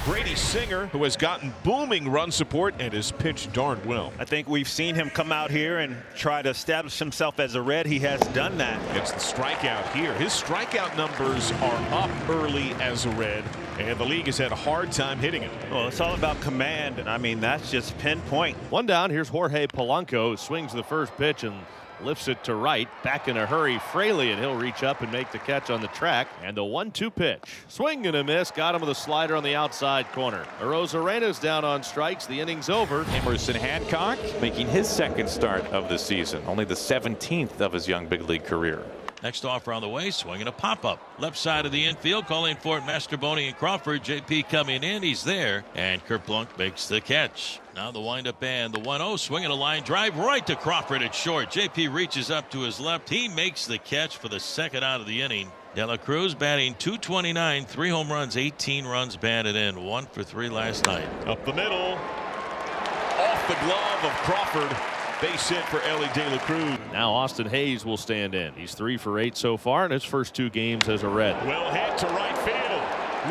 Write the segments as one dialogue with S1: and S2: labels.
S1: Brady Singer, who has gotten booming run support and has pitched darn well.
S2: I think we've seen him come out here and try to establish himself as a Red. He has done that.
S1: It's the strikeout here. His strikeout numbers are up early as a Red, and the league has had a hard time hitting it.
S2: Well, it's all about command. I mean, that's just pinpoint.
S3: One down. Here's Jorge Polanco. Swings the first pitch and lifts it to right. Back in a hurry, Fraley, and he'll reach up and make the catch on the track. And the 1-2 pitch. Swing and a miss. Got him with a slider on the outside corner. Arozarena's down on strikes. The inning's over.
S4: Emerson Hancock making his second start of the season. Only the 17th of his young big league career.
S5: Next offer on the way, swinging a pop-up. Left side of the infield, calling for it, Mastrobuoni and Crawford. JP coming in, he's there. And Kerplunk makes the catch. Now the windup and the 1-0, swinging a line drive right to Crawford at short. JP reaches up to his left. He makes the catch for the second out of the inning. De La Cruz batting .229, 3 home runs, 18 runs batted in, 1 for 3 last night.
S1: Up the middle, off the glove of Crawford. Base hit for Ellie De La Cruz.
S3: Now Austin Hayes will stand in. He's 3 for 8 so far in his first 2 games as a Red.
S1: Well hit to right field.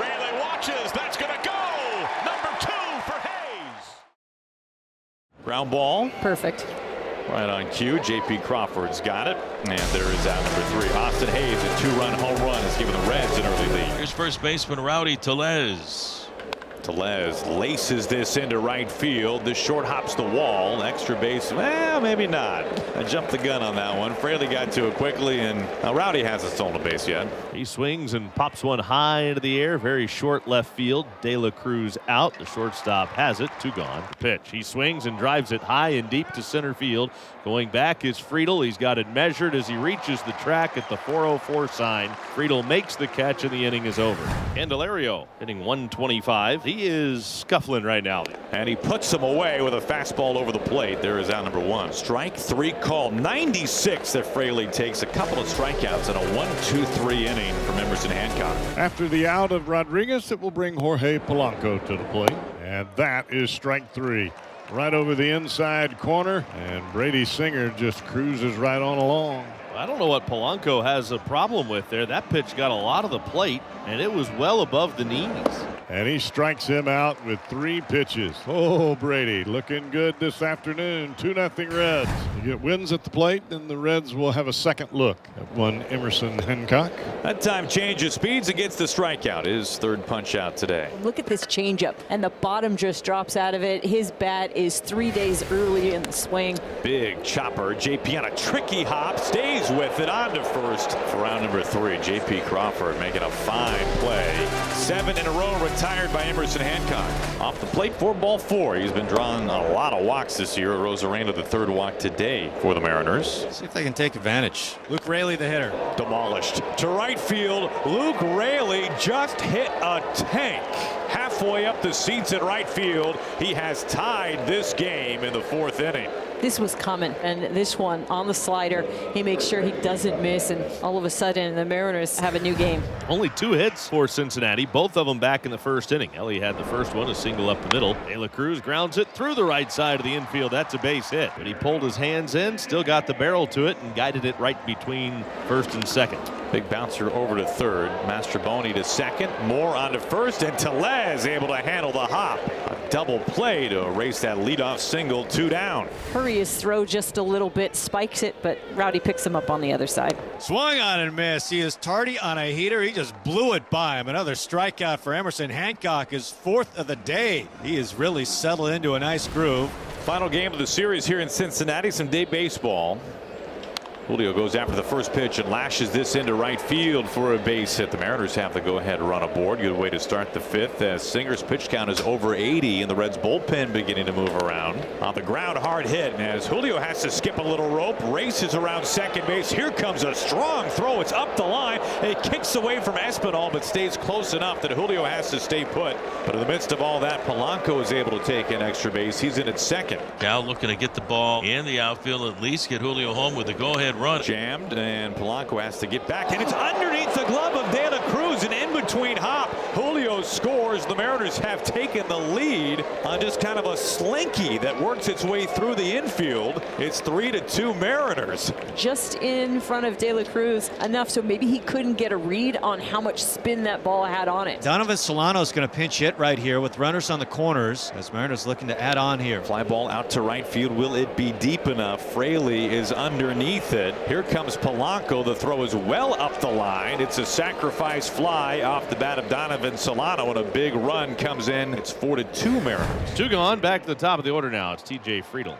S1: Raleigh watches. That's going to go. Number 2 for Hayes.
S4: Ground ball.
S6: Perfect.
S4: Right on cue. JP Crawford's got it. And there is out number 3. Austin Hayes, a 2-run home run, has given the Reds an early lead.
S5: Here's first baseman Rowdy Tellez.
S4: Tellez laces this into right field. This short hops the wall. Extra base. Well, maybe not. I jumped the gun on that one. Fraley got to it quickly, and Rowdy hasn't stolen a base yet.
S3: He swings and pops one high into the air. Very short left field. De La Cruz out. The shortstop has it. 2 gone. Pitch. He swings and drives it high and deep to center field. Going back is Friedel. He's got it measured as he reaches the track at the 404 sign. Friedel makes the catch and the inning is over. Candelario hitting 125. He is scuffling right now.
S4: And he puts him away with a fastball over the plate. There is out number 1. Strike 3 call. 96 that Fraley takes. A couple of strikeouts and a 1-2-3 inning from Emerson Hancock.
S7: After the out of Rodriguez, it will bring Jorge Polanco to the plate. And that is strike 3. Right over the inside corner, and Brady Singer just cruises right on along.
S3: I don't know what Polanco has a problem with there. That pitch got a lot of the plate, and it was well above the knees.
S7: And he strikes him out with 3 pitches. Oh, Brady looking good this afternoon. 2-0 Reds. You get wins at the plate, then the Reds will have a second look at one Emerson Hancock.
S4: That time changes speeds and gets the strikeout. His third punch out today.
S6: Look at this changeup, and the bottom just drops out of it. His bat is 3 days early in the swing.
S4: Big chopper. JP on a tricky hop. Stays with it on to first for round number 3. JP Crawford making a fine play. 7 in a row retired by Emerson Hancock. Off the plate for ball 4. He's been drawing a lot of walks this year. Arozarena, the 3rd walk today for the Mariners.
S8: See if they can take advantage. Luke Raley, the hitter.
S4: Demolished to right field. Luke Raley just hit a tank. Halfway up the seats at right field. He has tied this game in the 4th inning.
S6: This was coming, and this one on the slider, he makes sure he doesn't miss, and all of a sudden the Mariners have a new game.
S3: Only 2 hits for Cincinnati, both of them back in the first inning. Ellie had the first one, a single up the middle. De La Cruz grounds it through the right side of the infield. That's a base hit, but he pulled his hands in, still got the barrel to it, and guided it right between first and second.
S4: Big bouncer over to 3rd. Mastrobuoni to 2nd. Moore on to 1st, and Tellez able to handle the hop. A double play to erase that leadoff single. 2 down.
S6: Hurry his throw just a little bit, spikes it, but Rowdy picks him up on the other side.
S8: Swung on and missed. He is tardy on a heater. He just blew it by him. Another strikeout for Emerson Hancock, his 4th of the day. He is really settled into a nice groove.
S4: Final game of the series here in Cincinnati. Some day baseball. Julio goes after the first pitch and lashes this into right field for a base hit. The Mariners have the go-ahead run aboard. Good way to start the 5th as Singer's pitch count is over 80 and the Reds bullpen beginning to move around. On the ground, hard hit, and as Julio has to skip a little rope, races around second base. Here comes a strong throw. It's up the line. It kicks away from Espinal but stays close enough that Julio has to stay put. But in the midst of all that, Polanco is able to take an extra base. He's in at 2nd.
S5: Cal looking to get the ball in the outfield, at least get Julio home with the go-ahead run.
S4: Jammed, and Polanco has to get back, and it's underneath the glove of De La Cruz, and in between hop. Julio Julio scores. The Mariners have taken the lead on just kind of a slinky that works its way through the infield. It's 3-2 Mariners.
S6: Just in front of De La Cruz enough so maybe he couldn't get a read on how much spin that ball had on it.
S8: Donovan Solano's going to pinch hit right here with runners on the corners as Mariners looking to add on here.
S4: Fly ball out to right field. Will it be deep enough? Fraley is underneath it. Here comes Polanco. The throw is well up the line. It's a sacrifice fly off the bat of Donovan Solano, and a big run comes in. It's 4-2 Mariners.
S3: 2 gone. Back to the top of the order now. It's T.J. Friedl.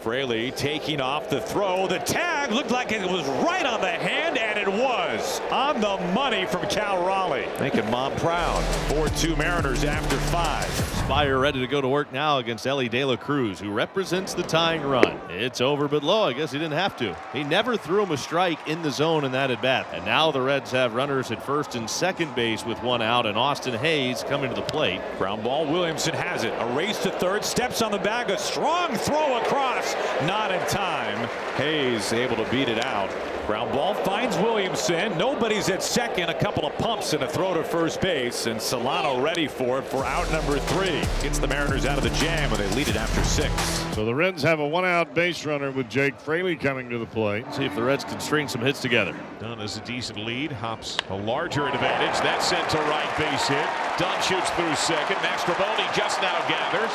S4: Fraley taking off the throw. The tag looked like it was right on the hand, and it was on the money from Cal Raleigh. Making mom proud. 4-2 Mariners after 5.
S3: Spire ready to go to work now against Ellie De La Cruz, who represents the tying run. It's over but low. I guess he didn't have to. He never threw him a strike in the zone in that at bat. And now the Reds have runners at first and second base with 1 out, and Austin Hayes coming to the plate.
S4: Ground ball. Williamson has it. A race to third. Steps on the bag. A strong throw across. Not in time. Hayes able to beat it out. Ground ball finds Williamson. Nobody's at second. A couple of pumps and a throw to first base, and Solano ready for it for out number 3. Gets the Mariners out of the jam, and they lead it after 6.
S7: So the Reds have a 1-out base runner with Jake Fraley coming to the plate.
S3: See if the Reds can string some hits together.
S1: Dunn is a decent lead. Hops a larger advantage. That's sent to right base hit. Dunn shoots through second. Mastroboni just now gathers.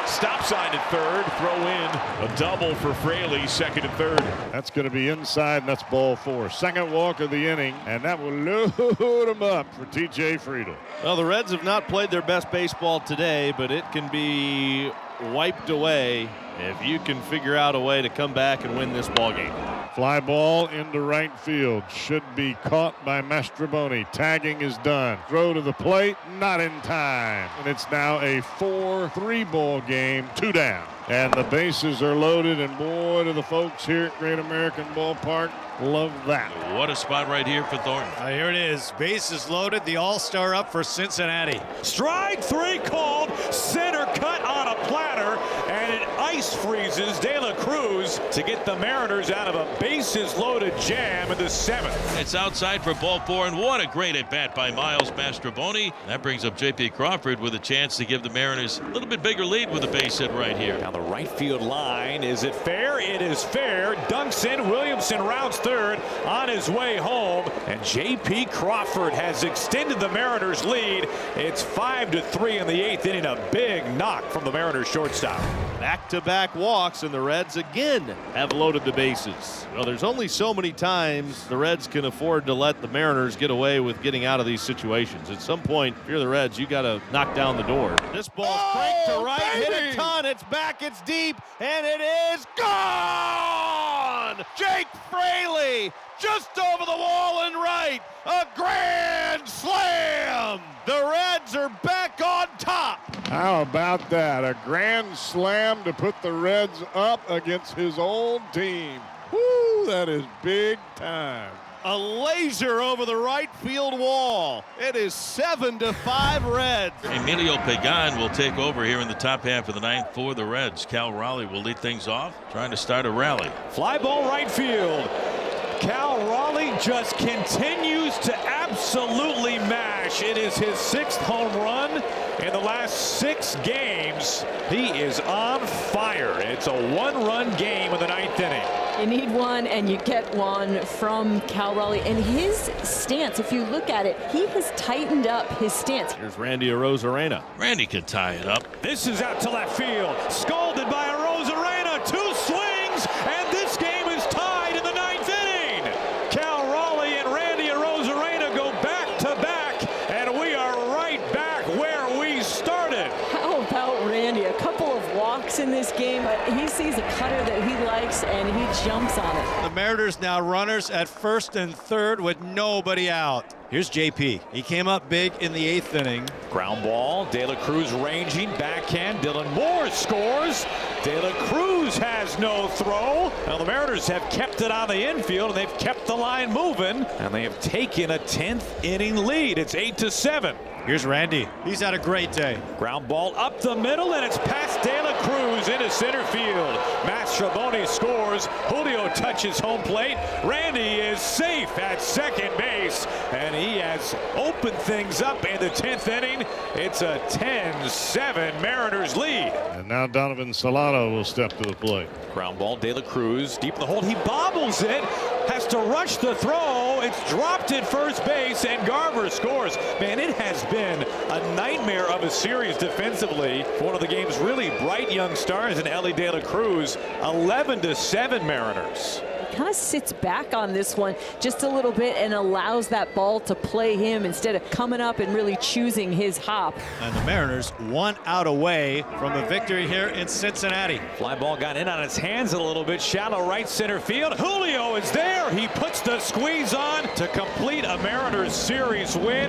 S1: Stop sign at third. Throw in a double for Fraley, second and third.
S7: That's going to be inside, and that's ball 4. Second walk of the inning, and that will load him up for T.J. Friedl.
S3: Well, the Reds have not played their best baseball today, but it can be wiped away if you can figure out a way to come back and win this ball game.
S7: Fly ball into right field. Should be caught by Mastroboni. Tagging is done. Throw to the plate, not in time. And it's now a 4-3 ball game, 2 down. And the bases are loaded, and boy, do the folks here at Great American Ballpark love that.
S5: What a spot right here for Thornton.
S8: Here it is. Bases loaded. The All-Star up for Cincinnati.
S4: Strike 3 called. Center cut on a platter, and it ice freezes De La Cruz to get the Mariners out of a bases loaded jam in the 7th.
S5: It's outside for ball 4, and what a great at bat by Miles Mastroboni. That brings up J.P. Crawford with a chance to give the Mariners a little bit bigger lead with a base hit right here.
S4: Down the right field line. Is it fair? It is fair. Dunks in. Williamson rounds third on his way home, and J.P. Crawford has extended the Mariners lead. It's 5-3 in the 8th inning. A big knock from the Mariners shortstop.
S3: Back-to-back walks, and the Reds again have loaded the bases. Well, there's only so many times the Reds can afford to let the Mariners get away with getting out of these situations. At some point, if you're the Reds, you got to knock down the door. This ball's cranked to right, hit a ton. It's back, it's deep, and it is gone! Jake Fraley just over the wall and right. A grand slam! The Reds are back on top.
S7: How about that? A grand slam to put the Reds up against his old team. Woo, that is big time.
S3: A laser over the right field wall. It is 7-5 Reds.
S5: Emilio Pagan will take over here in the top half of the 9th for the Reds. Cal Raleigh will lead things off, trying to start a rally.
S4: Fly ball right field. Cal Raleigh just continues to absolutely mash. It is his 6th home run in the last 6 games. He is on fire. It's a 1-run game in the 9th inning.
S6: You need one, and you get one from Cal Raleigh. And his stance, if you look at it, he has tightened up his stance.
S3: Here's Randy Arozarena.
S5: Randy can tie it up.
S4: This is out to left field. Scalded by Arozarena. 2 swings, and this game is tied in the 9th inning. Cal Raleigh and Randy Arozarena go back to back, and we are right back where we started.
S6: How about Randy? A couple of walks in this game, but he sees a cutter that he likes, and he jumps on it.
S8: The Mariners now runners at first and third with nobody out. Here's JP. He came up big in the 8th inning.
S4: Ground ball. De La Cruz ranging. Backhand. Dylan Moore scores. De La Cruz has no throw. Now the Mariners have kept it on the infield, and they've kept the line moving, and they have taken a 10th inning lead. It's 8-7.
S8: Here's Randy. He's had a great day.
S4: Ground ball up the middle, and it's past De La Cruz into center field. Mastrobuoni scores. Julio touches home plate. Randy is safe at second base, and he has opened things up in the 10th inning. It's a 10-7 Mariners lead.
S7: And now Donovan Solano will step to the plate.
S4: Ground ball, De La Cruz deep in the hole. He bobbles it, has to rush the throw. It's dropped at first base, and Garver scores. Man, it has been a nightmare of a series defensively for one of the game's really bright young stars in Ellie De La Cruz. 11-7 Mariners.
S6: Kind of sits back on this one just a little bit and allows that ball to play him instead of coming up and really choosing his hop.
S8: And the Mariners 1 out away from a victory here in Cincinnati.
S4: Fly ball got in on his hands a little bit. Shallow right center field. Julio is there. He puts the squeeze on to complete a Mariners series win.